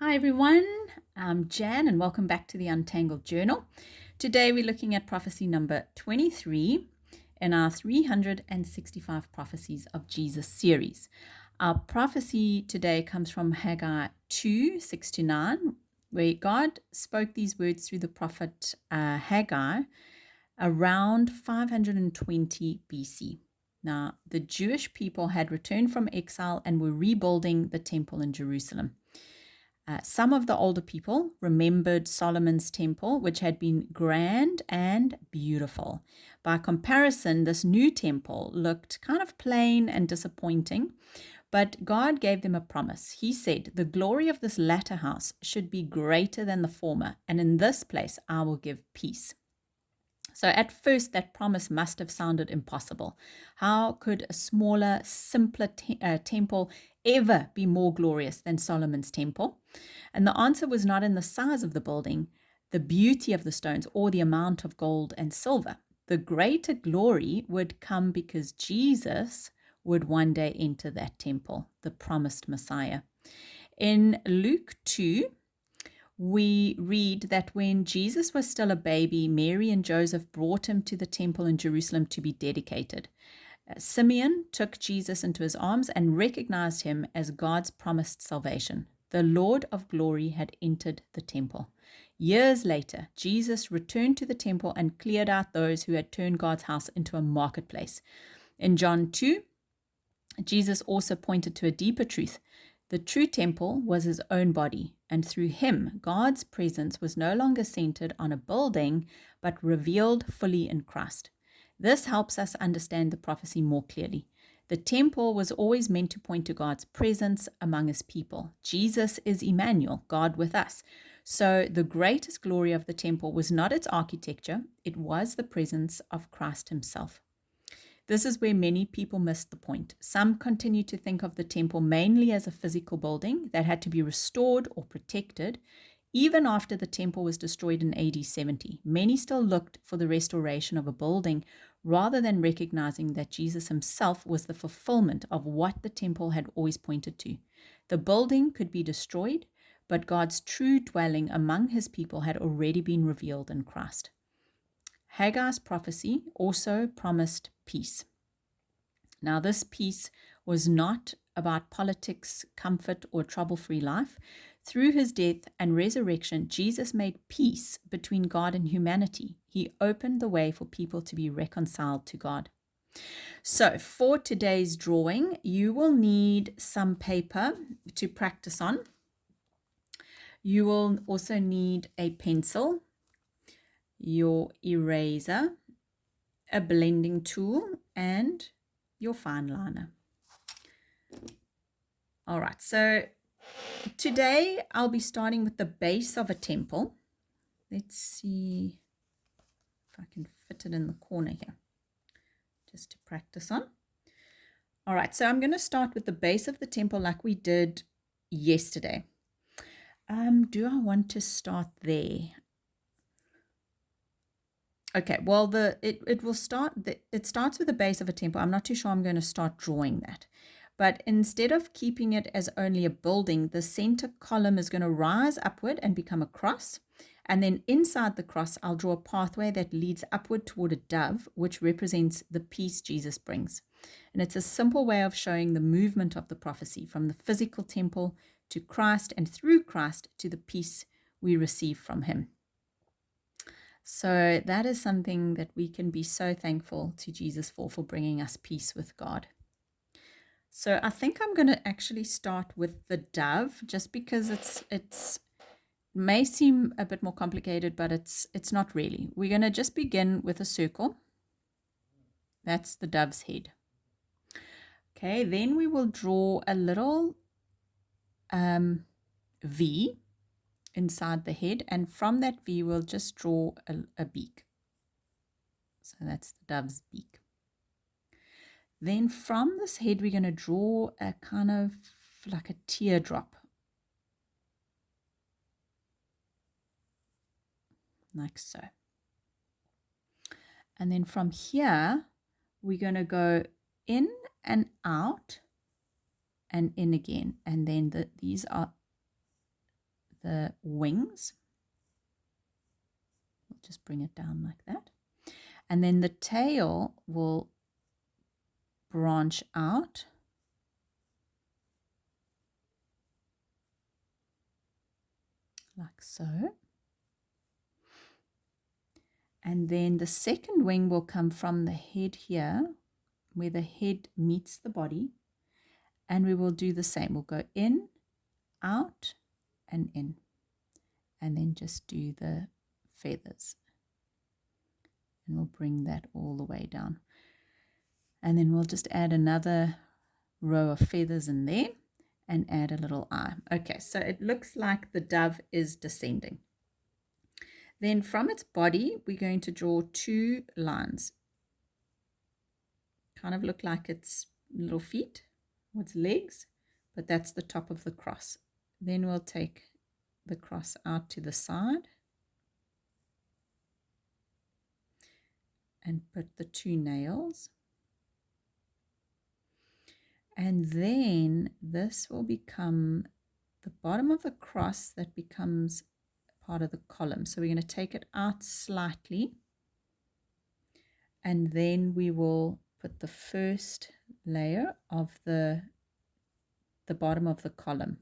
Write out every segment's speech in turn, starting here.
Hi everyone, I'm Jan and welcome back to the Untangled Journal. Today we're looking at prophecy number 23 in our 365 Prophecies of Jesus series. Our prophecy today comes from Haggai 2, 6 to 9, where God spoke these words through the prophet Haggai around 520 BC. Now, the Jewish people had returned from exile and were rebuilding the temple in Jerusalem. Some of the older people remembered Solomon's temple, which had been grand and beautiful. By comparison, this new temple looked kind of plain and disappointing, but God gave them a promise. He said, "The glory of this latter house should be greater than the former, and in this place I will give peace." So at first, that promise must have sounded impossible. How could a smaller, simpler temple ever be more glorious than Solomon's temple? And the answer was not in the size of the building, the beauty of the stones, or the amount of gold and silver. The greater glory would come because Jesus would one day enter that temple, the promised Messiah. In Luke 2, we read that when Jesus was still a baby, Mary and Joseph brought him to the temple in Jerusalem to be dedicated. Simeon took Jesus into his arms and recognized him as God's promised salvation. The Lord of glory had entered the temple. Years later, Jesus returned to the temple and cleared out those who had turned God's house into a marketplace. In John 2, Jesus also pointed to a deeper truth. The true temple was his own body, and through him, God's presence was no longer centered on a building, but revealed fully in Christ. This helps us understand the prophecy more clearly. The temple was always meant to point to God's presence among his people. Jesus is Emmanuel, God with us. So the greatest glory of the temple was not its architecture, it was the presence of Christ himself. This is where many people miss the point. Some continue to think of the temple mainly as a physical building that had to be restored or protected. Even after the temple was destroyed in AD 70, many still looked for the restoration of a building rather than recognizing that Jesus himself was the fulfillment of what the temple had always pointed to. The building could be destroyed, but God's true dwelling among his people had already been revealed in Christ. Haggai's prophecy also promised peace. Now, this peace was not about politics, comfort, or trouble-free life. Through his death and resurrection, Jesus made peace between God and humanity. He opened the way for people to be reconciled to God. So for today's drawing, you will need some paper to practice on. You will also need a pencil, your eraser, a blending tool, and your fine liner. All right, so today I'll be starting with the base of a temple. Let's see if I can fit it in the corner here, just to practice on. All right, so I'm going to start with the base of the temple like we did yesterday. Do I want to start there? Okay, well, it starts with the base of a temple. I'm not too sure I'm going to start drawing that. But instead of keeping it as only a building, the center column is going to rise upward and become a cross. And then inside the cross, I'll draw a pathway that leads upward toward a dove, which represents the peace Jesus brings. And it's a simple way of showing the movement of the prophecy from the physical temple to Christ, and through Christ to the peace we receive from him. So that is something that we can be so thankful to Jesus for bringing us peace with God. So I think I'm going to actually start with the dove, just because it's may seem a bit more complicated, but it's not really. We're going to just begin with a circle. That's the dove's head. Okay, then we will draw a little V inside the head, and from that V we'll just draw a beak. So that's the dove's beak. Then from this head we're going to draw a kind of like a teardrop, like so. And then from here we're going to go in and out and in again, and then these are the wings. We'll just bring it down like that. And then the tail will branch out like so. And then the second wing will come from the head here, where the head meets the body. And we will do the same. We'll go in, out, and in. And then just do the feathers. And we'll bring that all the way down. And then we'll just add another row of feathers in there and add a little eye. Okay, so it looks like the dove is descending. Then from its body, we're going to draw 2 lines. Kind of look like its little feet, or its legs, but that's the top of the cross. Then we'll take the cross out to the side and put the 2 nails. And then this will become the bottom of the cross that becomes part of the column. So we're going to take it out slightly, and then we will put the first layer of the bottom of the column.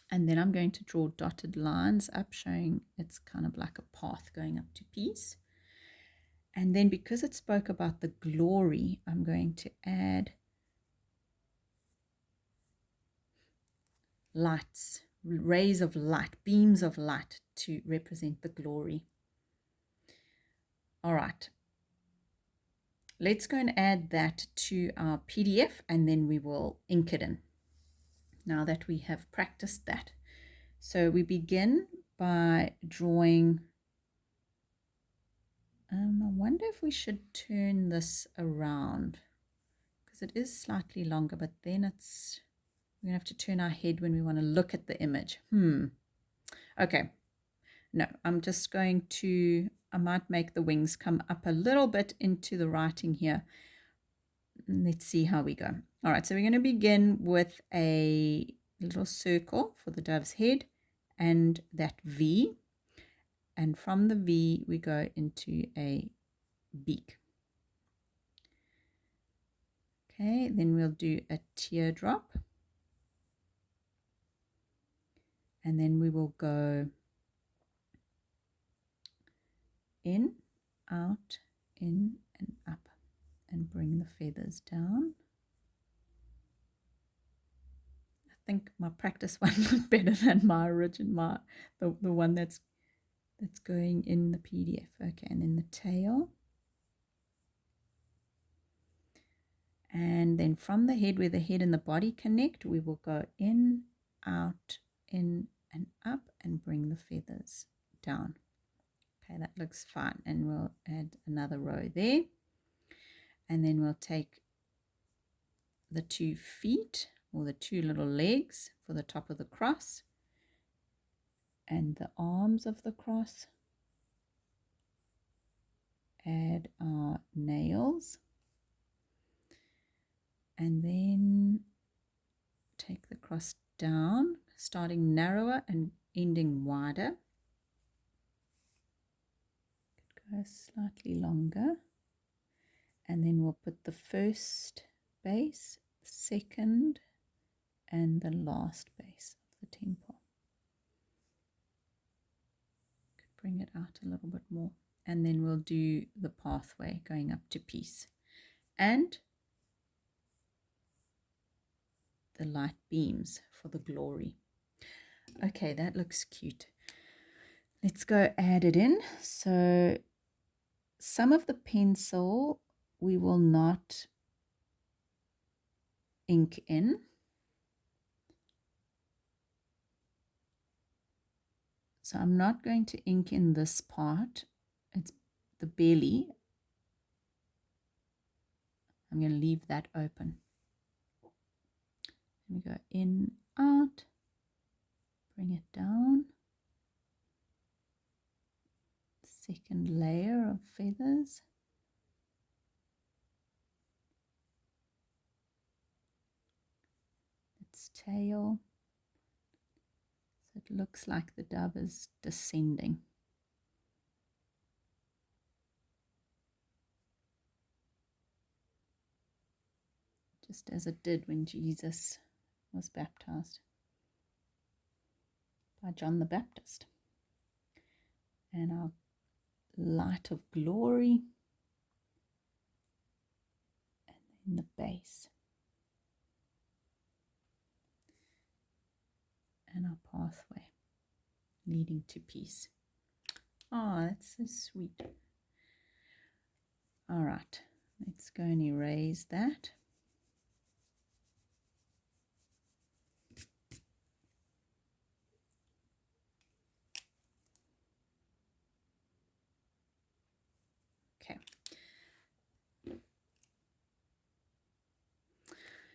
And then I'm going to draw dotted lines up, showing it's kind of like a path going up to peace. And then because it spoke about the glory, I'm going to add lights, rays of light, beams of light to represent the glory. All right. Let's go and add that to our PDF, and then we will ink it in, now that we have practiced that. So we begin by drawing, I wonder if we should turn this around, because it is slightly longer, but then we're going to have to turn our head when we want to look at the image. Okay. No, I'm just going to, I might make the wings come up a little bit into the writing here. Let's see how we go. All right, so we're going to begin with a little circle for the dove's head and that V. And from the V, we go into a beak. Okay, then we'll do a teardrop. And then we will go in, out, in, and up, and bring the feathers down. I think my practice one looked better than my original, the one that's going in the PDF. Okay, and then the tail. And then from the head, where the head and the body connect, we will go in, out, in, and up, and bring the feathers down. Okay, that looks fine. And we'll add another row there. And then we'll take the 2 feet, or the 2 little legs for the top of the cross, and the arms of the cross. Add our nails. And then take the cross down, starting narrower and ending wider. Could go slightly longer. And then we'll put the first base, second, and the last base of the temple. Could bring it out a little bit more. And then we'll do the pathway going up to peace. And the light beams for the glory. Okay, that looks cute. Let's go add it in. So some of the pencil we will not ink in. So I'm not going to ink in this part. It's the belly. I'm going to leave that open. We go in, out, bring it down. Second layer of feathers. its tail. So it looks like the dove is descending. Just as it did when Jesus was baptized by John the Baptist. And our light of glory, and then the base, and our pathway leading to peace. Oh, that's so sweet. All right, let's go and erase that. Okay.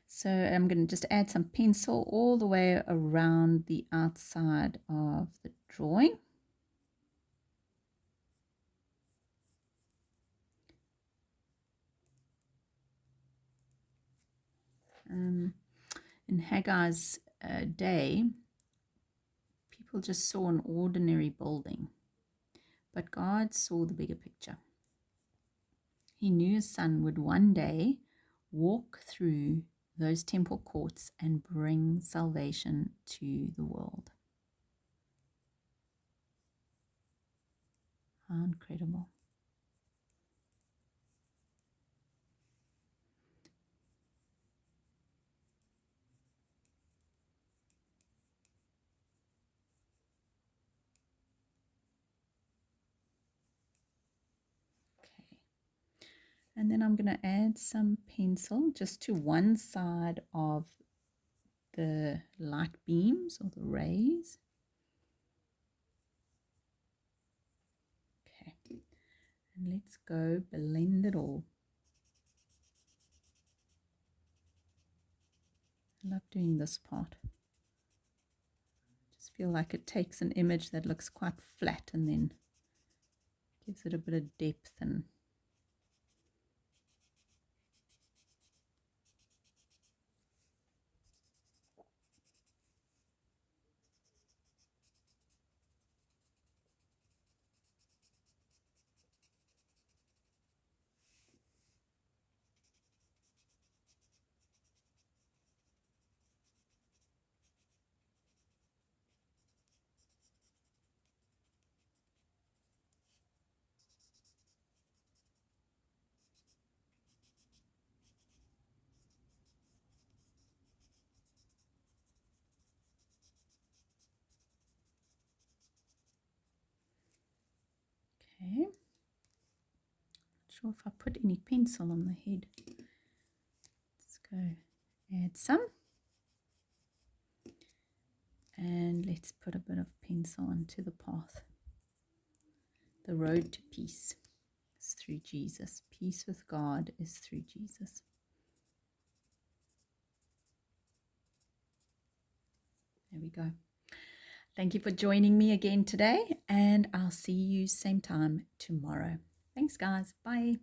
So I'm going to just add some pencil all the way around the outside of the drawing. In Haggai's day, people just saw an ordinary building, but God saw the bigger picture. He knew his son would one day walk through those temple courts and bring salvation to the world. How incredible. Okay. And then I'm going to add some pencil just to one side of the light beams or the rays. Okay. And let's go blend it all. I love doing this part. Just feel like it takes an image that looks quite flat and then gives it a bit of depth and okay. Not sure if I put any pencil on the head. Let's go add some. And let's put a bit of pencil onto the path. The road to peace is through Jesus. Peace with God is through Jesus. There we go. Thank you for joining me again today, and I'll see you same time tomorrow. Thanks, guys. Bye.